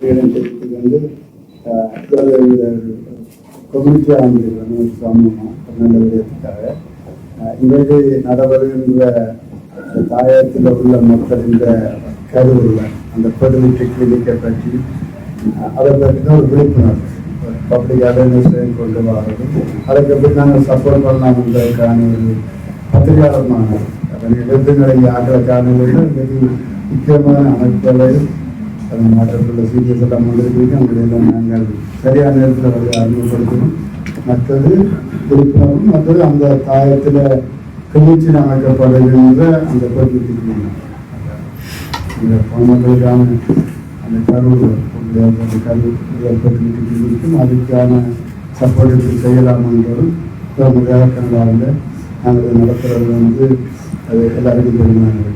வந்து கொமிட்டியாக அமைந்திருக்கிறது சமூகமாக நல்ல விடயத்துக்காக இன்றைக்கு நடைபெறுகின்ற தாயத்தில் உள்ள மக்கள் இந்த கருவுள்ள அந்த ஃபெர்டிலிட்டி கிளினிக்கை பற்றி அதை பற்றின ஒரு விழிப்புணர்வு பப்ளிக் அவேர்னஸ் கொண்டு வர்றது அதுக்கு எப்படி நாங்கள் சப்போர்ட் பண்ணலாம் என்பதற்கான ஒரு பத்திரிகையாளர்மான எழுத்துங்களை ஆக்கிறதுக்கான மிக முக்கியமான அமைப்புகளை மாற்றத்துள்ள சீரியஸ் எல்லாம் வந்திருக்கிறீங்க அவங்களெல்லாம் நாங்கள் சரியான நேரத்தில் அவர்களை அறிமுகப்படுத்தணும். மற்றது விழிப்புணர்வு, மற்றது அந்த தாயத்தில் கிளர்ச்சியில் அமைக்கப்படுகின்ற அந்த பொறுப்பு இந்த பொதுமக்களுக்கான அந்த கருவு கருவிக்கும் அதுக்கான சப்போர்ட் செய்யலாம் என்றதும் கனடாவில் நாங்கள் நடத்துறது வந்து அது எல்லாருக்கும் தெரியுமானது.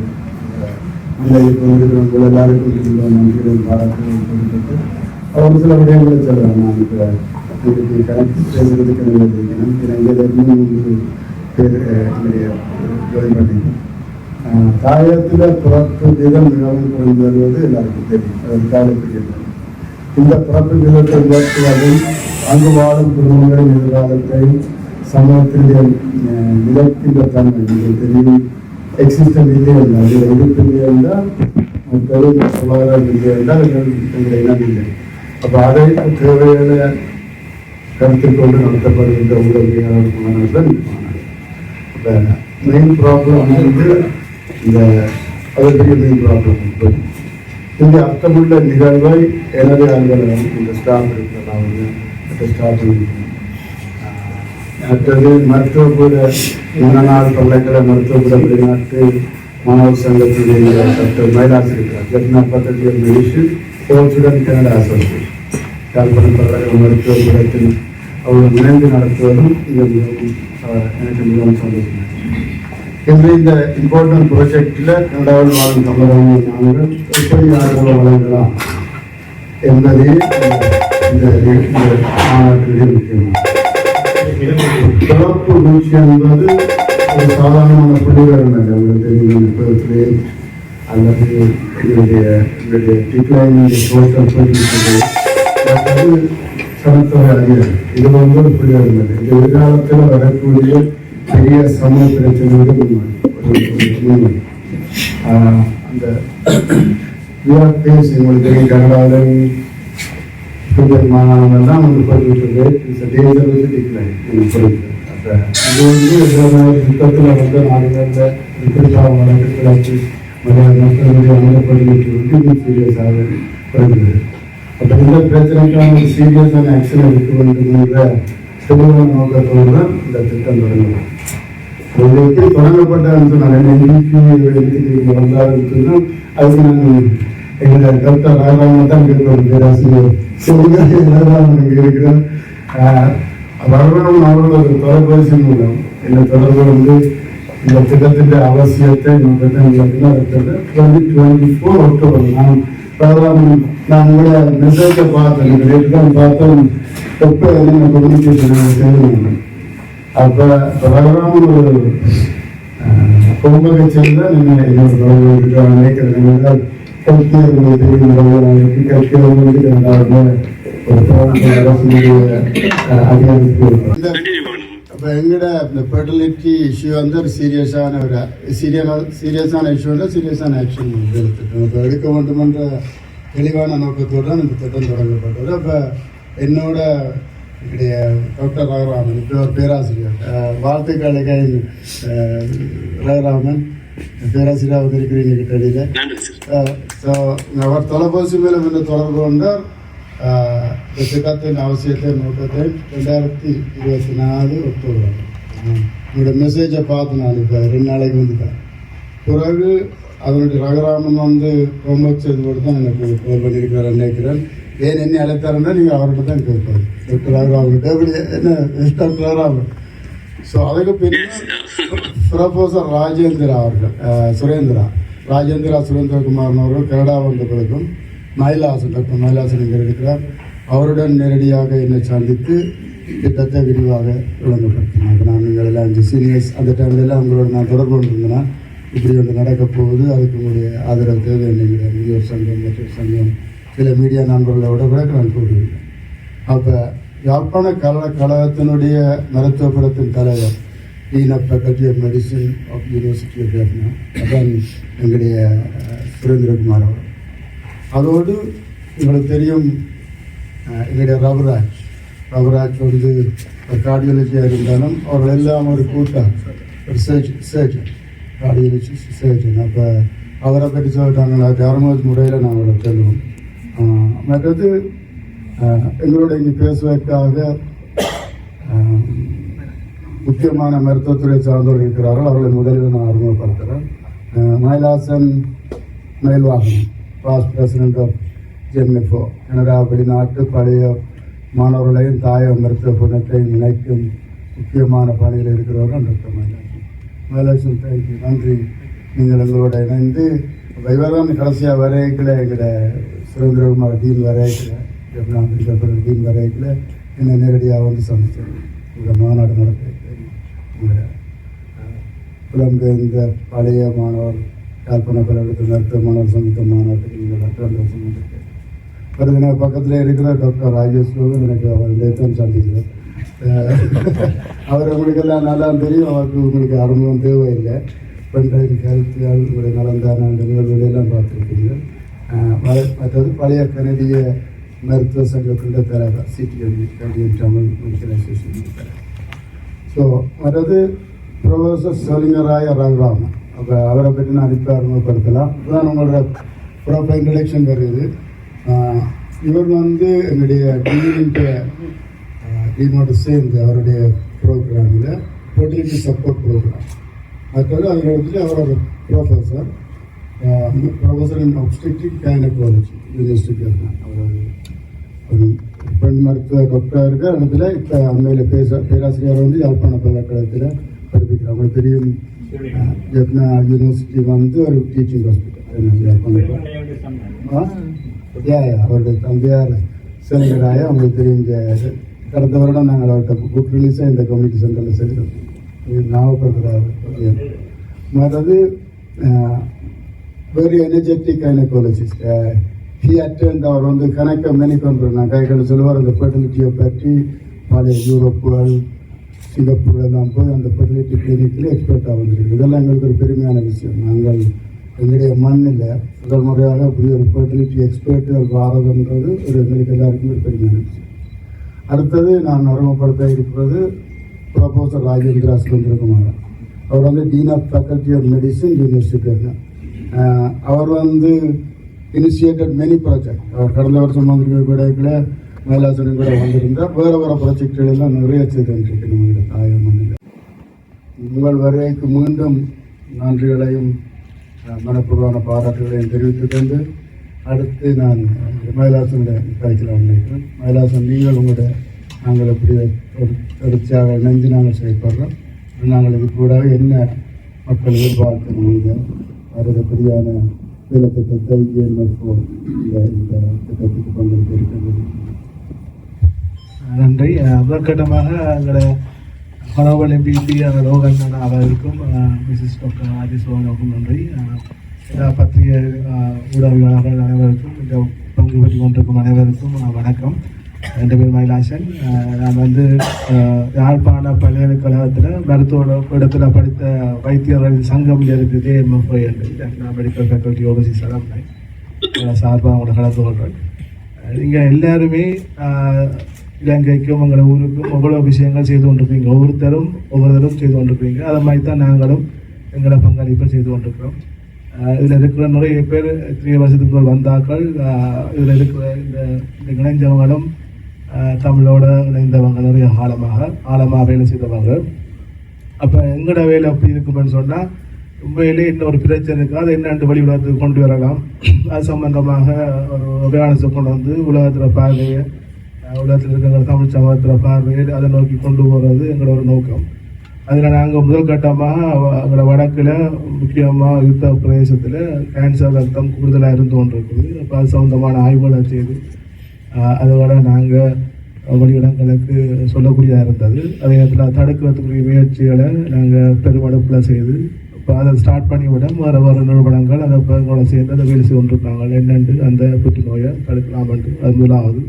உங்கள் எல்லாருக்கும் நன்றிகள் பாராட்டுகள் கொடுத்துட்டு ஒரு சில விடயங்களை சொல்லுவாங்க. நான் இப்போ இதுக்கு கணக்கு பேசுறதுக்கு நினைக்கிறேன். இதிலிருந்து 3 பேர் என்னுடைய ஜோயின் பண்ணிங்க. தாயத்தில் பிறப்பு வீதம் மிகவும் குறைந்து வருவது எல்லாருக்கும் தெரியும். அது காலத்துக்கு இந்த பிறப்பு வீதத்தை உயர்த்துவதும் அங்கு வாழும் குடும்பங்களின் எதிர்காலத்தை சமூகத்தினுடைய நிலைக்கின்ற தன்மை தெரியும். எக்ஸிஸ்டன் இல்லை என்றால் அது இருப்பில்லை என்றால் பெரும் பொருளாதாரம் இல்லை என்றால் எங்களுடைய இனம் இல்லை. அப்போ அதை தேவையான கருத்தில் கொண்டு நடத்தப்படுகின்ற உதவியாளர்கள் தான் இப்போ மெயின் ப்ராப்ளம் வந்து இந்த அதற்கு மெயின் ப்ராப்ளம் இந்த அர்த்தமுள்ள நிகழ்வை எனது அலுவலகம் இந்த ஸ்டாஃப் இருக்கிறதாவது ஸ்டாஃப் மற்றது மருத்துவக்கூட மனநாள் பல்கலை மருத்துவக்கூட வெளிநாட்டு மாணவர் சங்கத்தினுடைய டாக்டர் மைலாஸ் இருக்கிறார். லெப்டினன்ட் பத்தத்தில் மெடிசின் போர்ச்சுடன் கனடா அசோசியேஷன் யாழ்ப்பாணம் பல்கலை மருத்துவக்கூடத்தில் அவர்கள் இணைந்து நடத்துவதும் இது எனக்கு மிகவும் சந்தோஷம். இன்று இந்த இம்பார்ட்டன்ட் ப்ராஜெக்டில் கனடாவில் வாழும் தமிழர்கள் நாங்கள் எப்படி ஆதரவு வழங்கலாம் என்பதே இந்த மாநாட்டிலே முக்கியமாக. பிறப்பு வீழ்ச்சி என்பது ஒரு சாதாரணமான புள்ளிவிவரம் இல்லை. உங்களுக்கு தெரியும் அல்லது எங்களுடைய டிக்ளைன் சோஷியல் சமத்துவ அறியல் இது வந்து ஒரு புள்ளிவிவரம் இல்லை. இந்த எதிர்காலத்தில் வரக்கூடிய பெரிய சமூக பிரச்சனைகள் உண்மை. அந்த யூரோப்பியன்ஸ் உங்களுக்கு தெரியும் கனடாவில் மாணவர்கள்லாம் வந்து போயிட்டு டிக்ளைன் அப்போ இது வந்து யுத்தத்தில் வந்து நாடுகளில் குறிப்பாக வழக்கு கிளர்ச்சி மக்களுடைய அமலப்படுத்தி வந்து சீரியஸாக குறைந்தது. அப்போ இந்த பிரச்சனைக்கான ஒரு சீரியஸான ஆக்ஷன் எடுக்க வேண்டும் என்ற தெளிவான நோக்கத்தோடு தான் இந்த திட்டம் தொடங்கலாம். இது எப்படி தொடங்கப்பட்டதுன்னு சொன்னாங்க எண்ணிக்கை வந்தாருன்னா அதுக்கு நான் எங்களை டாக்டர் ராகவன் தான் கேட்கிறோம். பேராசிரியர் இருக்கிறேன். வரணும் அவர்கள் ஒரு தொலைபேசி மூலம் இந்த தொடர்பு வந்து இந்த திட்டத்தின் அவசியத்தை நோக்கத்தை 2024 அக்டோபர் நான் உங்களுடைய மெசேஜை பார்த்தேன். ரேட்டுதான் பார்த்தேன். எப்போ என்ன கம்யூனிகேஷன் செய்யணும். அப்போ வரணும் ஒரு பொங்கலை சேர்ந்தால் நீங்கள் என்னோட தொடர்பு இருக்கிற நினைக்கிறேன். எங்கட இந்த ஃபெர்டிலிட்டி இஷ்யூ வந்து ஒரு சீரியஸான இஷ்யூ சீரியஸான ஆக்ஷன் எடுத்துட்டோம். இப்போ எடுக்க வேண்டுமென்ற தெளிவான நோக்கத்தோடு தான் இந்த திட்டம் தொடங்கப்பட்டது. அப்போ என்னோட என்னுடைய டாக்டர் ரகுராமன் இப்போ பேராசிரியர் வாழ்த்துக்களை ரகுராமன் பேராசிரியராக இருக்கிறீங்க கிட்டடியில். ஸோ அவர் தொலைபேசி மேலும் இந்த தொடர்பு கொண்டார். இந்த திட்டத்தின் அவசியத்தை நோக்கத்தை 2024 அக்டோபர் என்னோட மெசேஜை பார்த்து நான் இப்போ 2 நாளைக்கு வந்துட்டேன். பிறகு அதனுடைய ரகுராமன் வந்து ஹோம்ஒர்க் செய்து போட்டு தான் எனக்கு கால் பண்ணியிருக்கிறார் நினைக்கிறேன். ஏன் என்னை அழைத்தாருன்னா நீங்கள் அவர்கிட்ட தான் கேட்பாரு. டாக்டர் ரகுராமன் எப்படி என்ன டாக்டர் ரகுராமன். ஸோ அதுக்கு பின்னால் ப்ரொஃபஸர் ராஜேந்திரா அவர்கள் சுரேந்திரகுமார் அவர்கள் கனடா வந்த பிறகும் மயிலாசன் டாக்டர் மயிலாசன் இங்கே இருக்கிறார். அவருடன் நேரடியாக என்னை சந்தித்து திட்டத்தை விரிவாக விளங்கப்படுத்தினாங்க. நான் நீங்கள் எல்லாம் 5 சீனியர்ஸ் அந்த டைம்லெல்லாம் உங்களோட நான் தொடர்பு கொண்டிருந்தேன்னா இப்படி ஒன்று நடக்க போகுது, அதுக்கு உங்களுடைய ஆதரவு தேவை. என்னங்கிற முதியோர் சங்கம் மற்றொரு சங்கம் சில மீடியா நண்பர்களோட கூட நான் கூறுவேன். அப்போ யாழ்ப்பாண கழகத்தினுடைய மருத்துவபுரத்தின் தலைவர் dean of faculty of medicine of university of Jaffna, அதான் எங்களுடைய சுரேந்திரகுமார் அவர். அதோடு உங்களுக்கு தெரியும் எங்களுடைய ரகுராஜ் வந்து கார்டியாலஜியாக இருந்தாலும் அவர்கள் எல்லாம் ஒரு கூட்டம், ஒரு சர்ஜன், கார்டியாலஜி சர்ஜன். அப்போ அவரை பற்றி சொல்லிட்டாங்களா தர்மோஜ் முறையில் நாங்கள் சொல்லுவோம். மற்றது எங்களோட இங்கே பேசுவதற்காக முக்கியமான மருத்துவத்துறை சார்ந்தவர்கள் இருக்கிறார்கள். அவர்களை முதலில் நான் அறிமுகப்படுத்துகிறேன். மயிலாசன் Mayilvagan, past president of ஜெம்னிஃபோ, Canada வெளிநாட்டு பழைய மாணவர்களையும் தாய மருத்துவ புணத்தையும் இணைக்கும் முக்கியமான பணியில் இருக்கிறவர்கள் டாக்டர் மயிலாசன். தேங்க்யூ, நன்றி. நீங்கள் எங்களோட இணைந்து இவர்தான் கடைசியாக வரைக்கில் எங்களோட சுரேந்திரகுமார் டீன் வரைக்கில் டீன் வரைக்கில் என்னை நேரடியாக வந்து சந்தித்தேன். இந்த மாநாடு நடத்த உங்களை புலம்பெயர்ந்த பழைய மாணவர் யாழ்ப்பாண பல்கலைக்கழக மருத்துவ மாணவர் சந்தித்த மாநாட்டுக்கு நீங்கள் வருஷம் வந்திருக்கேன். வருது பக்கத்தில் இருக்கிற டாக்டர் ராஜேஷ் எனக்கு அவர் தான் சந்திக்கிறேன். அவர் உங்களுக்கெல்லாம் நல்லா தெரியும். அவருக்கு உங்களுக்கு அறிமுகம் தேவையில்லை. பெண்களின் கருத்தியால் உங்களுடைய நலந்தான நிகழ்வுகளெல்லாம் பார்த்துருக்கீங்க. மற்றது பழைய கனடிய மருத்துவ சங்கத்தின் தலைவர் CTM Canadian Tamil medical association தலைவர். ஸோ மற்றது ப்ரொஃபஸர் சோலிங்கராய ரகுராமன். அப்போ அவரை பற்றி நான் இப்போ அறிமுகப்படுத்தலாம். இதுதான் உங்களோட ப்ராப்பர் இன்ட்ரடக்ஷன் வருது. இவர் வந்து என்னுடைய டீனோடு சேர்ந்து அவருடைய ப்ரோக்ராமில் ஃபெர்டிலிட்டி சப்போர்ட் ப்ரோக்ராம். மற்றது அதில் அவர் ஒரு ப்ரொஃபஸர் இன் ஆப்ஸ்டெட்ரிக் கைனகாலஜி யூனிவர்சிட்டி. அவர் ஒரு பெண் மருத்துவ டாக்டருக்கு இடத்துல இப்போ அண்மையில் பேராசிரியர் வந்து யாழ்ப்பாண பல்கலைக்கழகத்தில் படிப்பிக்கிறார். அவங்களுக்கு தெரியும், ஜெஃப்னா யூனிவர்சிட்டி வந்து ஒரு டீச்சிங் ஹாஸ்பிட்டல் யாழ்ப்பாணத்தில். அவருடைய தந்தையார் சேனராய அவங்களுக்கு தெரிஞ்ச கடந்த வருடம் நாங்கள் அவர்கிட்ட புக் ரிலீஸாக இந்த கம்யூனிட்டி சென்டரில் செய்கிறோம். ஞாபகப்படுத்துகிறாரு. மற்றது very energetic gynaecologist. He attend அவர் வந்து கணக்க மெனி பண்ணுறேன் கைகள் சொல்லுவார். அந்த ஃபெர்டிலிட்டியை பற்றி பழைய யூரோப்புகள் சிங்கப்பூர் எல்லாம் போய் அந்த ஃபெர்டிலிட்டி கிளினிக்கில் எக்ஸ்பர்ட்டாக வந்துருக்கு. இதெல்லாம் எங்களுக்கு ஒரு பெருமையான விஷயம். நாங்கள் எங்களுடைய மண்ணில் முதல் முறையாக அப்படி ஒரு ஃபெர்டிலிட்டி எக்ஸ்பர்ட்டுகள் வாரதுன்றது ஒரு எங்களுக்கு எல்லாருக்குமே ஒரு பெருமையான விஷயம். அடுத்தது நான் அறிமுகப்படுத்த இருக்கிறது ப்ரொஃபஸர் ராஜேந்திரா சுரேந்திரகுமார். அவர் வந்து dean of faculty of medicine university. அவர் வந்து இனிஷியேட்டட் மெனி ப்ராஜெக்ட். அவர் கடந்த வருஷம் வந்திருக்க மயிலாசனம் கூட வந்திருந்தால் வேறு ப்ராஜெக்டுகள் எல்லாம் நிறைய செய்திருக்கு நம்மளுடைய தாய மண்ணில். உங்கள் வருகைக்கு மீண்டும் நன்றிகளையும் மனப்பூர்வமான பாராட்டுகளையும் தெரிவித்துக் கொண்டு அடுத்து நான் மயிலாசனுடைய கதைக்கலாம் நினைக்கிறேன். மயிலாசன், நீங்கள் உங்களுடைய நாங்கள் எப்படி தொடர்ச்சியாக இணைந்து நாங்கள் செயல்படுறோம். நாங்கள் இது கூட என்ன மக்கள் எதிர்பார்க்கணும் வரதுக்குரியான திட்டத்தை இந்த திட்டத்துக்கு பங்களிப்பு இருக்கிறது. நன்றி. முதற்கட்டமாக எங்களோட ஹனோபல் எம்பிபி லோகன் அவர்களுக்கும் மிஸ்ஸஸ் டாக்டர் ராஜேஸ்வரனுக்கும் நன்றி. எல்லா பத்திரிகை ஊடகவியலாளர்கள் அனைவருக்கும், இந்த பங்கு பெற்று கொண்டிருக்கும் அனைவருக்கும் வணக்கம். என் பேர் மயிலாசன். நான் வந்து யாழ்ப்பாண பல்கலைக்கழகத்தில் மருத்துவ இடத்துல படித்த வைத்தியர்களின் சங்கம் இருக்குது எம்எஃப்ஐ மெடிக்கல் ஃபேக்கல்டி ஓவர்சீஸ் அலம்னை சார்பாக அவங்களோட கலந்து கொள்கிறேன். இங்கே எல்லாருமே இலங்கைக்கும் எங்களோட ஊருக்கும் எவ்வளோ விஷயங்கள் செய்து கொண்டிருப்பீங்க. ஒவ்வொருத்தரும் செய்து கொண்டிருப்பீங்க. அதை மாதிரி தான் நாங்களும் எங்களோட பங்களிப்பை செய்து கொண்டிருக்கிறோம். இதில் இருக்கிற நிறைய பேர் 3 வருஷத்துக்கு வந்தாக்கள். இதில் இருக்கிற இந்த இணைஞ்சவங்களும் தமிழோட இணைந்தவங்க நிறைய ஆழமாக வேலை செய்தவங்க. அப்போ எங்களோட வேலை அப்படி இருக்குமென்னு சொன்னால் உண்மையிலே இன்னொரு பிரச்சனை இருக்குது. அதை என்னென்று வெளியுலகத்துக்கு கொண்டு வரலாம். அது சம்பந்தமாக ஒரு அவேர்னஸை கொண்டு வந்து உலகத்தில் பார்வையை, உலகத்தில் இருக்கிற தமிழ் சமூகத்தில் பார்வையை அதை நோக்கி கொண்டு போகிறது எங்களோட ஒரு நோக்கம். அதில் நாங்கள் முதல் கட்டமாக எங்களோட வடக்கில் முக்கியமாக யுத்த பிரதேசத்தில் கேன்சர் ரத்தம் கூடுதலாக இருந்து கொண்டிருக்குது. அப்போ அது சம்பந்தமான ஆய்வுகளை செய்து அதோட நாங்கள் வெளியிடங்களுக்கு சொல்லக்கூடியதாக இருந்தது. அதே நேரத்தில் தடுக்கிறதுக்குரிய முயற்சிகளை நாங்கள் பெருமடுப்பில் செய்து இப்போ அதை ஸ்டார்ட் பண்ணிவிட வேறு நிறுவனங்கள் அதை எங்களோட சேர்ந்து அதை வேலை செய்து கொண்டிருக்காங்க என்னென்று அந்த புற்றுநோயை தடுக்கலாம் என்று அது முதலாவது.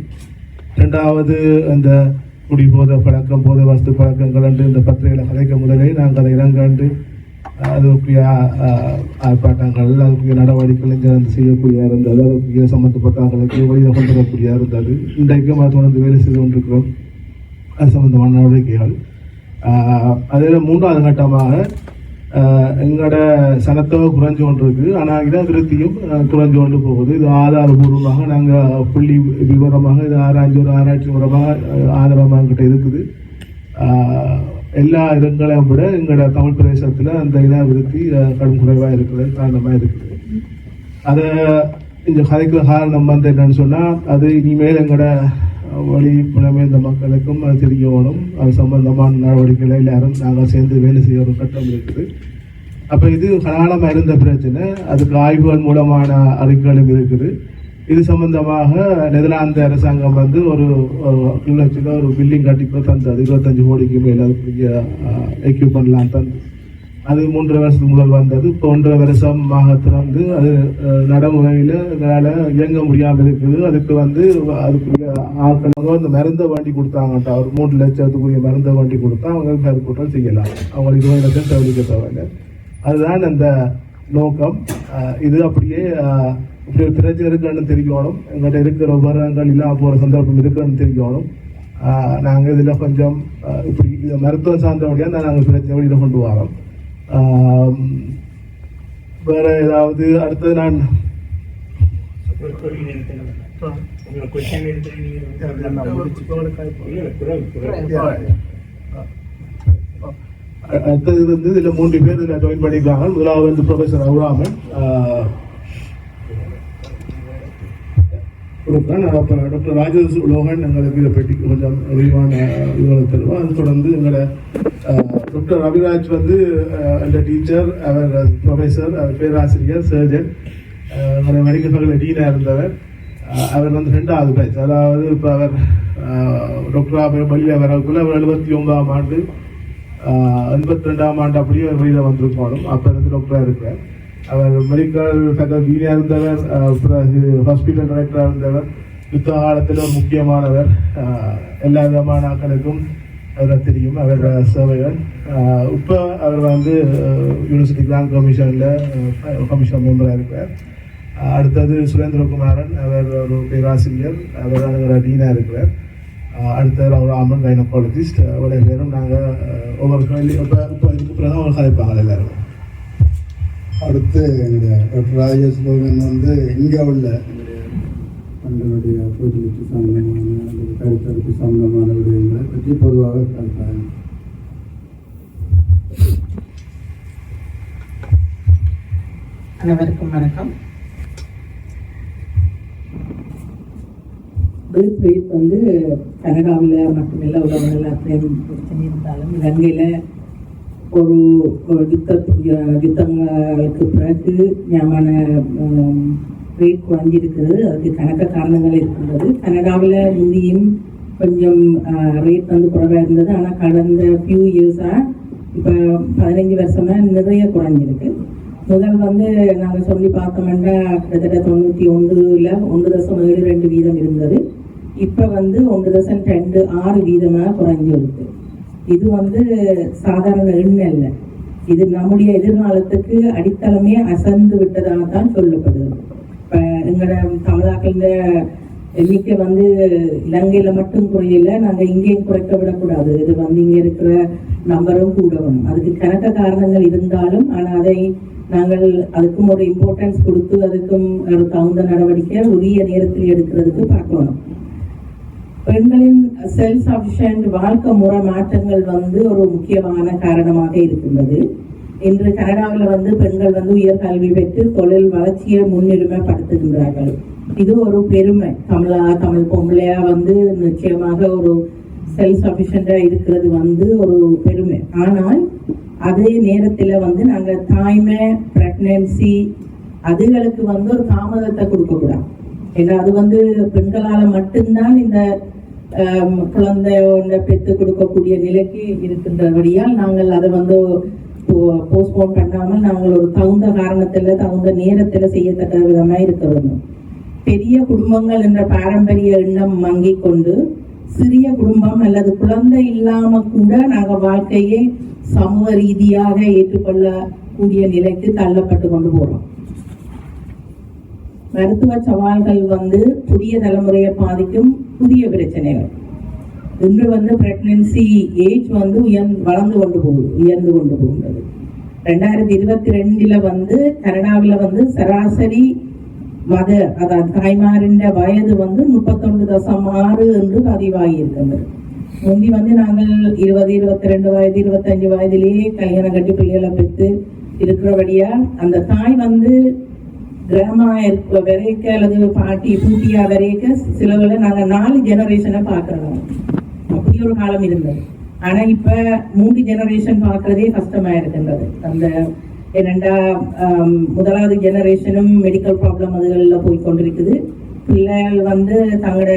ரெண்டாவது அந்த குடிபோத பழக்கம் போதை வஸ்து பழக்கங்கள் என்று இந்த பத்திரிகையில் கதைக்க முதலே நாங்கள் அதை இறங்காண்டு அதுக்குரிய ஆர்ப்பாட்டங்கள் அதுக்குரிய நடவடிக்கைகள் இங்கே வந்து செய்யக்கூடிய இருந்தது, அதுக்குரிய சம்பந்தப்பட்டவர்களுக்கு வழியில் கொண்டு வரக்கூடிய இருந்தது. இன்றைக்கும் அது தொடர்ந்து வேலை செய்து கொண்டிருக்கிறோம் அது சம்பந்தமான நடவடிக்கைகள். அதில் மூன்றாவது கட்டமாக எங்களோட சனத்தொகை குறைஞ்சு கொண்டு இருக்கு, ஆனால் இதான் விருத்தியும் குறைஞ்சு கொண்டு போகுது. இது ஆதாரபூர்வமாக நாங்கள் புள்ளி விவரமாக இது ஆராய்ச்சி மூலமாக ஆதாரமாக கிட்ட இருக்குது. எல்லா இடங்களையும் விட எங்களோட தமிழ் பிரதேசத்தில் அந்த இன விருத்தி கடும் குறைவாக இருக்கிறது காரணமாக இருக்குது. அதை இந்த கதைக்கு காரணம் வந்து என்னன்னு சொன்னால் அது இனிமேல் எங்களோட வழி புலமே இந்த மக்களுக்கும் அது தெரியணும். அது சம்பந்தமான நடவடிக்கைகளை எல்லாரும் நாங்கள் சேர்ந்து வேலை செய்ய ஒரு கட்டம் இருக்குது. அப்போ இது காலமாக இருந்த பிரச்சனை, அதுக்கு ஆய்வுகள் மூலமான அறிக்கைகளும் இருக்குது. இது சம்பந்தமாக நெதர்லாந்து அரசாங்கம் வந்து ஒரு கிளிநொச்சியில் ஒரு பில்டிங் கட்டிப்போ தந்தது 25 கோடிக்கு மேலே அதுக்குரிய எக்யூப்மெண்ட்லாம் தந்து அது 3.5 வருஷத்துக்கு முதல் வந்தது. இப்போ 1.5 வருஷமாக திறந்து அது நடைமுறையில் எங்களால் இயங்க முடியாமல் இருக்குது. அதுக்கு வந்து அதுக்குரிய ஆட்கள் அந்த மருந்தை வண்டி கொடுத்தாங்கட்டா ஒரு 3 லட்சத்துக்குரிய மருந்தை வண்டி கொடுத்தா அவங்க மேற்கூட்டம் செய்யலாம், அவங்களுக்கு 20 லட்சம் செலவழிக்க தேவையில்லை. அதுதான் அந்த நோக்கம். இது அப்படியே இப்படி ஒரு பிரச்சனை இருக்குன்னு தெரியணும், எங்கள்கிட்ட இருக்கிற உபகரணங்கள் இல்லாமல் போகிற சந்தர்ப்பம் இருக்குன்னு தெரியணும். நாங்கள் இதில் கொஞ்சம் இப்படி இதை மருத்துவம் சார்ந்தபடியாக தான் நாங்கள் பிரச்சனை வழியில் கொண்டு வரோம். வேற ஏதாவது அடுத்தது நான் அடுத்தது வந்து இதில் 3 பேர் இதில் ஜாயின் பண்ணியிருக்காங்க. முதலாவது வந்து ப்ரொஃபஸர் அவுராமன் டாக்டர் ராஜேஷ் லோகன் எங்களுக்கு இதை பற்றி கொஞ்சம் விரிவான விவரம் தருவோம். அது தொடர்ந்து எங்களை டாக்டர் ரவிராஜ் வந்து அந்த டீச்சர், அவர் ப்ரொஃபஸர், அவர் பேராசிரியர், சர்ஜன், எங்களுடைய மெடிக்கல் ஃபேக்கல்டி டீனாக இருந்தவர். அவர் வந்து 2வது பேட்ச், அதாவது இப்போ அவர் டாக்டராக பள்ளியை வரக்குள்ள அவர் 79ஆம் ஆண்டு 82ஆம் ஆண்டு அப்படியே அவர் வெளியில் வந்திருக்கணும். அப்போ இருந்து டாக்டராக இருக்கிறார். அவர் மெடிக்கல் ஃபேக்கல்டி டீனாக இருந்தவர், பிறகு ஹாஸ்பிட்டல் டைரக்டராக இருந்தவர், யுத்த காலத்தில் ஒரு முக்கியமானவர். எல்லா விதமான ஆட்களுக்கும் அவரை தெரியும் அவர் சேவைகள். இப்போ அவர் வந்து யூனிவர்சிட்டி கிராண்ட் கமிஷன் மெம்பராக இருக்கிறார். அடுத்தது சுரேந்திரகுமாரன், அவர் ஒரு பேராசிரியர், அவர் டீனாக இருக்கிறார். அடுத்தது அவர் அம்மன் கைனகாலஜிஸ்ட். அவ்வளோ பேரும் நாங்கள் ஒவ்வொரு கேள்வி இப்போ இதுக்கு பிறகு அவங்க கதைப்பாங்க எல்லாரும். அடுத்து எங்களுடைய டாக்டர் ராஜேஷ் லோகன் வந்து இங்கே உள்ள தங்களுடைய ஃபெர்டிலிட்டி சம்பந்தமான அல்லது கருத்தரிப்பு சம்பந்தமான விடயங்களை பற்றி பொதுவாக கருத்தாங்க. அனைவருக்கும் வணக்கம். பேர்த் ரேட் வந்து கனடாவில் மட்டுமில்லை உலகம் எல்லாத்துலேயும் பிரச்சனை இருந்தாலும் இலங்கையில் ஒரு யுத்தங்களுக்கு பிறகு ஞாபக ரேட் குறைஞ்சிருக்கிறது. அதுக்கு கணக்க காரணங்கள் இருக்கின்றது. கனடாவில் இந்தியும் கொஞ்சம் ரேட் வந்து குறைவாக இருந்தது, ஆனால் கடந்த ஃபியூ இயர்ஸாக இப்போ 15 வருஷமாக நிறைய குறைஞ்சிருக்கு. முதல் வந்து நாங்கள் சொல்லி பார்த்தோம்னா கிட்டத்தட்ட 91ல் 1.72% இருந்தது. இப்போ வந்து 1.26% குறைஞ்சி இருக்கு. இது வந்து சாதாரண எண்ணம் இல்லை, இது நம்முடைய எதிர்காலத்துக்கு அடித்தளமே அசந்து விட்டதாக தான் சொல்லப்படுது. இப்போ எங்களோட தமிழாக்கள எண்ணிக்கை வந்து இலங்கையில் மட்டும் குறையல, நாங்கள் இங்கேயும் குறைக்க விடக்கூடாது. இது வந்து இங்கே இருக்கிற நம்பரும் கூடவும் அதுக்கு கணக்க காரணங்கள் இருந்தாலும், ஆனால் அதை நாங்கள் அதுக்கும் ஒரு இம்பார்ட்டன்ஸ் கொடுத்து அதுக்கும் ஒரு தகுந்த நடவடிக்கை உரிய நேரத்தில் எடுக்கிறதுக்கு பார்க்கணும். பெண்களின் செல்ஃப் சஃபிஷியன்ட் வாழ்க்கை முறை மாற்றங்கள் வந்து ஒரு முக்கியமான காரணமாக இருக்கின்றது. இன்று கனடாவில் வந்து பெண்கள் வந்து உயர்கல்வி பெற்று தொழில் வளர்ச்சியை முன்னுரிமைப்படுத்துகின்றார்கள். இது ஒரு பெருமை. தமிழ் பொம்பளையா வந்து நிச்சயமாக ஒரு செல்ஃப் சஃபிஷியண்டா இருக்கிறது வந்து ஒரு பெருமை. ஆனால் அதே நேரத்தில் வந்து நாங்கள் தாய்மை, பிரெக்னன்சி அதுகளுக்கு வந்து ஒரு தாமதத்தை கொடுக்கக்கூடாது. ஏன்னா அது வந்து பெண்களால் மட்டும்தான் இந்த குழந்தை பெற்று கொடுக்கக்கூடிய நிலைக்கு இருக்கின்றபடியால் நாங்கள் அதை வந்து போஸ்ட்போன் பண்ணாமல் நாங்கள் ஒரு தகுந்த காரணத்துல தகுந்த நேரத்துல செய்யத்தக்க விதமாக இருக்க வேண்டும். பெரிய குடும்பங்கள் என்ற பாரம்பரிய எண்ணம் மங்கிக் கொண்டு சிறிய குடும்பம் அல்லது குழந்தை இல்லாம கூட நாங்க வாழ்க்கையை சமூக ரீதியாக ஏற்றுக்கொள்ளக்கூடிய நிலைக்கு தள்ளப்பட்டு கொண்டு போறோம். மருத்துவ சவால்கள் புதிய தலைமுறையை பாதிக்கும் புதிய பிரச்சனைகள். இன்று பிரெக்னன்சி ஏஜ் வளர்ந்து கொண்டு போகுது, உயர்ந்து கொண்டு போகின்றது. 2022 கனடாவில் சராசரி அதாவது தாய்மாரின் வயது 31.6 என்று பதிவாகி இருக்கின்றது. முந்தி நாங்கள் 20, 22 வயது 25 வயதிலேயே கல்யாணம் கட்டி பிள்ளைகளை பெற்று இருக்கிறபடியா அந்த தாய் கிராம வரைக்க அல்லது பாட்டி பூட்டியா வரைக்க சிலவுல நாங்க 4 ஜெனரேஷனை பாக்குறோம். அப்படி ஒரு காலம் இருந்தது. ஆனா இப்ப 3 ஜெனரேஷன் பாக்குறதே கஷ்டமா இருக்கின்றது. அந்த ஏனெண்டா முதலாவது ஜெனரேஷனும் மெடிக்கல் ப்ராப்ளம் அதுகள்ல போய் கொண்டிருக்குது. பிள்ளைகள் தங்களோட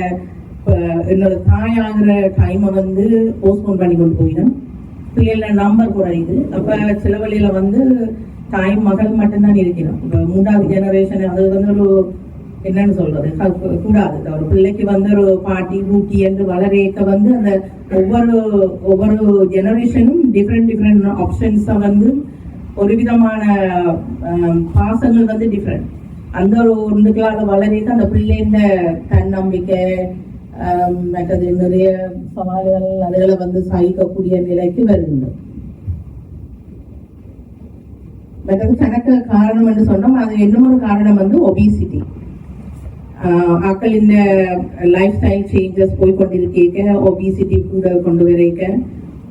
என்னோட தாயாகிற டைமை போஸ்ட்போன் பண்ணி கொண்டு போயிடும். பிள்ளைகள நம்பர் குறையுது. அப்ப சில வழியில தாய் மகள் மட்டும்தான் இருக்கணும். இப்ப 3வது ஜெனரேஷன் அது ஒரு என்னன்னு சொல்றது கூடாது. ஒரு பிள்ளைக்கு ஒரு பாட்டி பூட்டி என்று வளரேக்க அந்த ஒவ்வொரு ஜெனரேஷனும் டிஃப்ரெண்ட் ஆப்ஷன்ஸை ஒரு விதமான பாசங்கள் டிஃப்ரெண்ட். அந்த ஒரு ஒன்றுகளாக வளரேக்க அந்த பிள்ளைங்க தன்னம்பிக்கை மற்றது நிறைய சவால்கள் அதுகளை சகிக்கக்கூடிய நிலைக்கு வருகின்றது. மற்றது கணக்கு காரணம் என்று சொன்னோம். அது இன்னொரு காரணம் ஒபிசிட்டி. ஆக்களின் லைஃப் ஸ்டைல் சேஞ்சஸ் போய் கொண்டிருக்க ஒபிசிட்டி கூட கொண்டு வரைக்க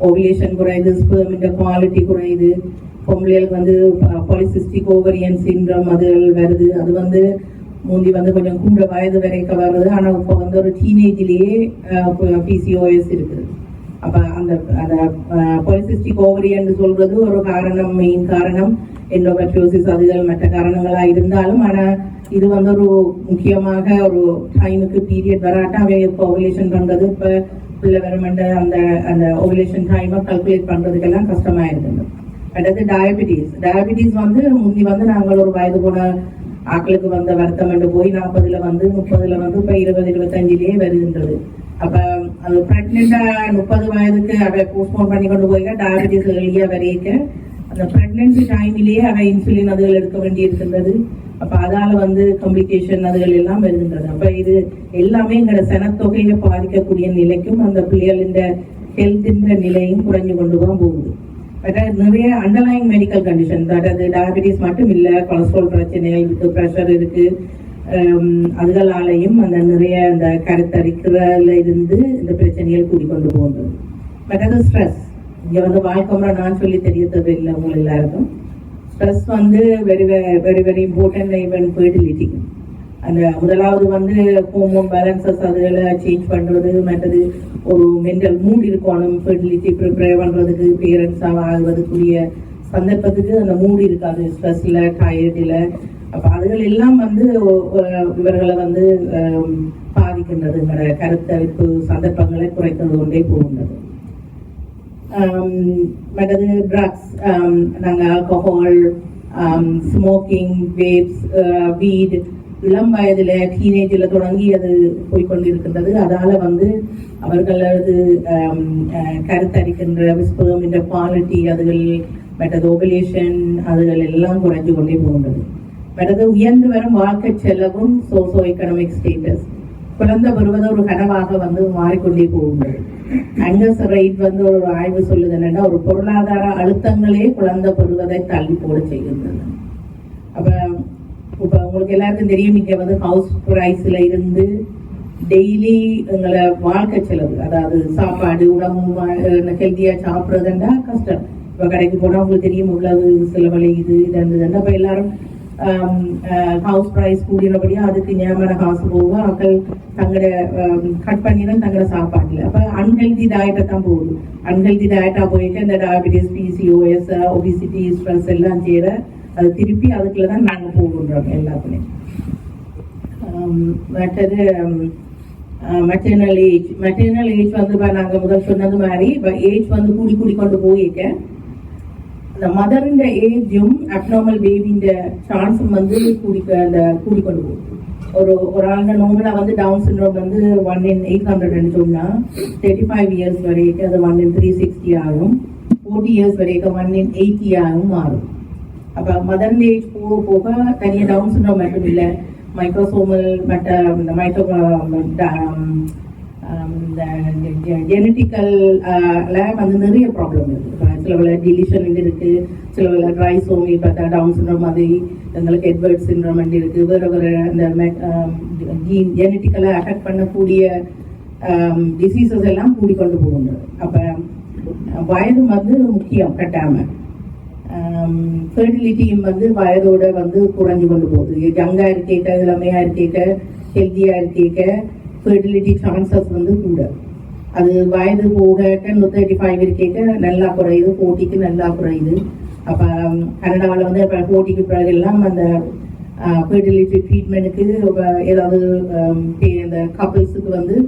ஓவிலேஷன் குறையுது, ஸ்பெர்மின் குவாலிட்டி குறையுது, பொம்பளைகளுக்கு பாலிசிஸ்டிக் ஓவரியன் சிண்ட்ரோம் அதுகள் வருது. அது முந்தி கொஞ்சம் கூட வயது வரைக்கும் வருது. ஆனா இப்போ ஒரு டீனேஜ்லயே PCOS இருக்குது. அப்ப அந்த பாலிசிஸ்டிக் ஓவரியன் சொல்றது ஒரு காரணம், மெயின் காரணம் எண்டோமெட்ரியோசிஸ் அதுகள் மற்ற காரணங்களா இருந்தாலும், ஆனா இது ஒரு முக்கியமாக ஒரு டைமுக்கு பீரியட் வராட்டா அவை ஓவலேஷன் பண்றது இப்ப பிள்ளை வரமெண்ட அந்த ஓவலேஷன் டைமை கல்குலேட் பண்றதுக்கெல்லாம் கஷ்டமா இருக்குது. அடுத்து டயபிட்டிஸ் முந்தி நாங்கள் ஒரு வயது போன ஆக்களுக்கு வருத்தம் என்று போய் 40ல 30ல இப்ப 20, 25லயே வருகின்றது. அப்ப அது பிரெக்னெண்டா 30 வயதுக்கு அவை போஸ்ட்போன் பண்ணி கொண்டு போய் டயபிட்டிஸ் எளியா வரைக்க அந்த பிரெக்னன்சி டைமிலேயே அவை இன்சுலின் அதுகள் எடுக்க வேண்டி இருக்கின்றது. அப்ப அதால காம்ப்ளிகேஷன் அதுகள் எல்லாம் வருகின்றது. அப்ப இது எல்லாமே எங்களோட சனத்தொகையை பாதிக்கக்கூடிய நிலைக்கும் அந்த பிள்ளைகளின் ஹெல்த்தின் நிலையும் குறைஞ்சு கொண்டு தான் போகுது. நிறைய அண்டர்லைங் மெடிக்கல் கண்டிஷன், அதாவது டயபிட்டிஸ் மட்டும் இல்ல, கொலஸ்ட்ரால் பிரச்சனைகள் இருக்கு, ப்ரெஷர் இருக்கு, அதுகளாலையும் அந்த நிறைய அந்த கருத்தரிக்கிறதுல இருந்து இந்த பிரச்சனைகள் கூடிக்கொண்டு போகுது. பட் அது ஸ்ட்ரெஸ். இங்க வாழ்க்கை முறை நான் சொல்லி தெரியறது இல்லை உங்க எல்லாருக்கும். Stress very very very important even fertility. அந்த முதலாவது ஹோமோன் பேலன்சஸ் அதுகளை சேஞ்ச் பண்றது, மற்றது ஒரு மென்டல் மூட் இருக்கணும். ஃபெர்டிலிட்டி ப்ரிப்பேர் பண்றதுக்கு பேரண்ட்ஸ் ஆகுவதுக்குரிய சந்தர்ப்பத்துக்கு அந்த மூட் இருக்காது, ஸ்ட்ரெஸ்ல டயர்டில். அப்ப அதுகள் எல்லாம் இவர்களை பாதிக்கின்றது, கருத்தரிப்பு சந்தர்ப்பங்களை குறைத்து கொண்டே போகின்றது. மற்றது ட்ரக்ஸ், நாங்கள் ஆல்கஹால், ஸ்மோக்கிங், வேப்ஸ், வீட் இளம் வயதுல டீனேஜ்ல தொடங்கி அது போய்கொண்டிருக்கின்றது. அதால அவர்களது கருத்தரிக்கின்ற ஸ்பெர்மின் குவாலிட்டி அதுகள் மற்றது ஓவலேஷன் அதுகள் எல்லாம் குறைஞ்சு கொண்டே போகின்றது. மற்றது உயர்ந்து வரும் வாழ்க்கை செலவும் சோசோ எக்கனாமிக் ஸ்டேட்டஸ், குழந்தை வருவது ஒரு கனவாக மாறிக்கொண்டே போகின்றது. அங்கஸ் ரைட் ஒரு ஆய்வு சொல்லுது என்னன்னா, ஒரு பொருளாதார அழுத்தங்களே குழந்தை பெறுவதை தள்ளி போட செய்கின்றது. அப்ப இப்ப உங்களுக்கு எல்லாருக்கும் தெரியும், இங்க ஹவுஸ் பிரைஸ்ல இருந்து டெய்லி எங்களை வாழ்க்கை செலவு, அதாவது சாப்பாடு உணவு ஹெல்த்தியா சாப்பிடுறதுண்டா கஷ்டம். இப்ப கடைக்கு போனா உங்களுக்கு தெரியும் உழவு செலவழிக்குது இது இருந்ததுன்னா. அப்ப எல்லாரும் ஹவுஸ் பிரைஸ் கூடினபடியா அதுக்கு ஞாபக காசு போக மக்கள் தங்களோட கட் பண்ணிதான் தங்களோட சாப்பாட்டுல. அப்ப அன்ஹெல்தி டயட்டை தான் போகுது. அன்ஹெல்தி டயட்டா போயிட்டு இந்த டயபிட்டிஸ், PCOS, ஒபிசிட்டி, ஸ்ட்ரெஸ் எல்லாம் சேர அது திருப்பி அதுக்குள்ளதான் நாங்க போகின்றோம் எல்லாத்துலயும். மற்றது மெட்டர்னல் ஏஜ் நாங்க முதல் சொன்னது மாதிரி ஏஜ் கூடி கொண்டு போயிருக்க அந்த மதரின் ஏஜும் அப்நார்மல் பேபியின் சான்ஸும் வந்து கூடிக்கொண்டு போகும். ஒரு ஆளுங்க நோம்புல வந்து டவுன் சிண்ட்ரோம் வந்து 1 in 800 சொன்னா 35 years வரைக்கும் அது 1 in 360 ஆகும். 40 years வரைக்கும் 1 in 80 ஆகும் மாறும். அப்ப மதர் ஏஜ் போக போக தனியாக டவுன் சிண்ட்ரோம் மட்டும் இல்லை, மைக்ரோசோமல் மற்ற இந்த ஜெனட்டிக்கல் வந்து நிறைய ப்ராப்ளம் இருக்கு. சில வேலை டிலிஷன் இருக்கு, சில வேலை ட்ரைசோமி பார்த்தா டவுன் சிண்ட்ரோம் மாதிரி, எங்களுக்கு எட்வர்ட் சிண்ட்ரோம் இருக்கு. வேற வேற அந்த ஜெனட்டிக்கலாக அஃபெக்ட் பண்ணக்கூடிய டிசீசஸ் எல்லாம் கூடிக்கொண்டு போகுது. அப்ப வயது வந்து முக்கியம் கட்டாம. ஃபெர்டிலிட்டியும் வந்து வயதோட வந்து குறைஞ்சு கொண்டு போகுது. யங்கா இருக்கேக்க, இளமையா இருக்கேக்க, ஹெல்த்தியா இருக்கேக்க ஃபெர்டிலிட்டி சான்சஸ் வந்து கூட. அது வயது போக 35 இருக்கேக்க நல்லா குறையுது, 40க்கு நல்லா குறையுது. அப்போ கனடாவில் வந்து இப்போ 40க்கு பிறகு எல்லாம் அந்த ஃபெர்டிலிட்டி ட்ரீட்மெண்ட்டுக்கு ஏதாவது அந்த கப்பிள்ஸுக்கு வந்து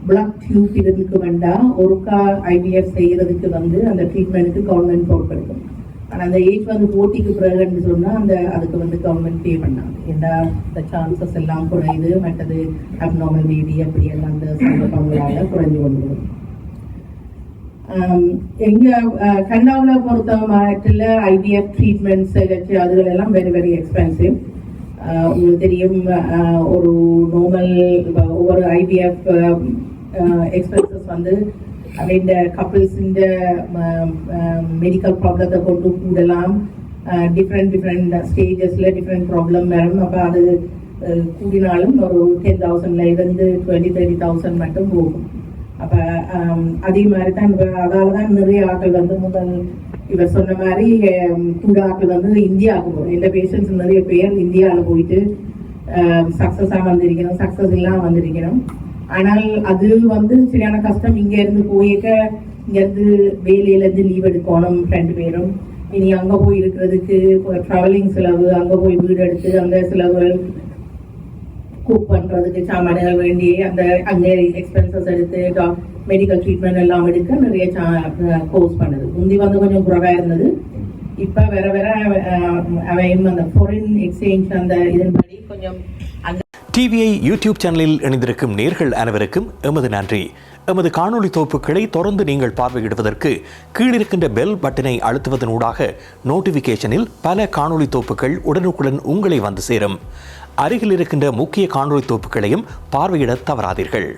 பிளட் டியூப் இதுக்கு வேண்டாம் ஒருக்கா ஐவிஎஃப் செய்யறதுக்கு வந்து அந்த ட்ரீட்மெண்ட்டுக்கு கவர்மெண்ட் சப்போர்ட் கிடைக்கும். ஆனால் அந்த ஏஜ் வந்து 40க்கு பிறகுன்னு சொன்னால் அதுக்கு வந்து கவர்மெண்ட் பே பண்ணாங்க. ஏன்னா இந்த சான்சஸ் எல்லாம் குறையுது, மற்றது அப்நார்மல் பேபி அப்படியெல்லாம் அந்த சந்தர்ப்பங்களால குறைஞ்சு கொண்டு வரும். எங்க கனடாவில் பொறுத்த மாட்டில் ஐவிஎஃப் ட்ரீட்மெண்ட்ஸ் அதுகள் எல்லாம் வெரி வெரி எக்ஸ்பென்சிவ். உங்களுக்கு தெரியும், ஒரு நார்மல் ஒவ்வொரு ஐவிஎஃப் எக்ஸ்பென்சஸ் வந்து இந்த கப்பிள்ஸிൻ്റെ மெடிக்கல் ப்ராப்ளத்தை கொண்டு கூடலாம். டிஃப்ரெண்ட் ஸ்டேஜஸில் டிஃப்ரெண்ட் ப்ராப்ளம் வரும். அப்போ அது கூடினாலும் ஒரு 10,000ல இருந்து 20-30,000 மட்டும் போகும். அப்போ அதே மாதிரி தான் அதால தான் நிறைய ஆட்கள் வந்து முதல் இவர் சொன்ன மாதிரி கூட ஆட்கள் வந்து இந்தியாவுக்கு போகும். இந்த பேஷண்ட்ஸ் நிறைய பேர் இந்தியாவில் போயிட்டு சக்ஸஸாக வந்திருக்கணும், சக்ஸஸ் இல்லாமல் வந்திருக்கணும். ஆனால் அது வந்து சரியான கஷ்டம். இங்க இருந்து போயிருக்க, இங்க இருந்து வேலையில இருந்து லீவ் எடுக்கணும் 2 பேரும். இனி அங்க போய் இருக்கிறதுக்கு டிராவலிங் செலவு, அங்க போய் வீடு எடுத்து அங்க செலவு, குக் பண்றதுக்கு சாமான்கள் வேண்டி அந்த அங்க எக்ஸ்பென்சஸ் எடுத்து மெடிக்கல் ட்ரீட்மெண்ட் எல்லாம் எடுக்க நிறைய கோர்ஸ் பண்ணுது. முந்தி வந்து கொஞ்சம் குறைவா இருந்தது. இப்ப வேற வேற அவையும் அந்த ஃபாரின் எக்ஸ்சேஞ்ச் அந்த இதன்படி கொஞ்சம் டிவிஐ யூடியூப் சேனலில் இணைந்திருக்கும் நேர்கள் அனைவருக்கும் எமது நன்றி. எமது காணொளி தொகுப்புகளை தொடர்ந்து நீங்கள் பார்வையிடுவதற்கு கீழிருக்கின்ற பெல் பட்டனை அழுத்துவதனூடாக நோட்டிபிகேஷனில் பல காணொளி தொகுப்புகள் உடனுக்குடன் உங்களை வந்து சேரும். அருகில் இருக்கின்ற முக்கிய காணொளி தொகுப்புகளையும் பார்வையிட தவறாதீர்கள்.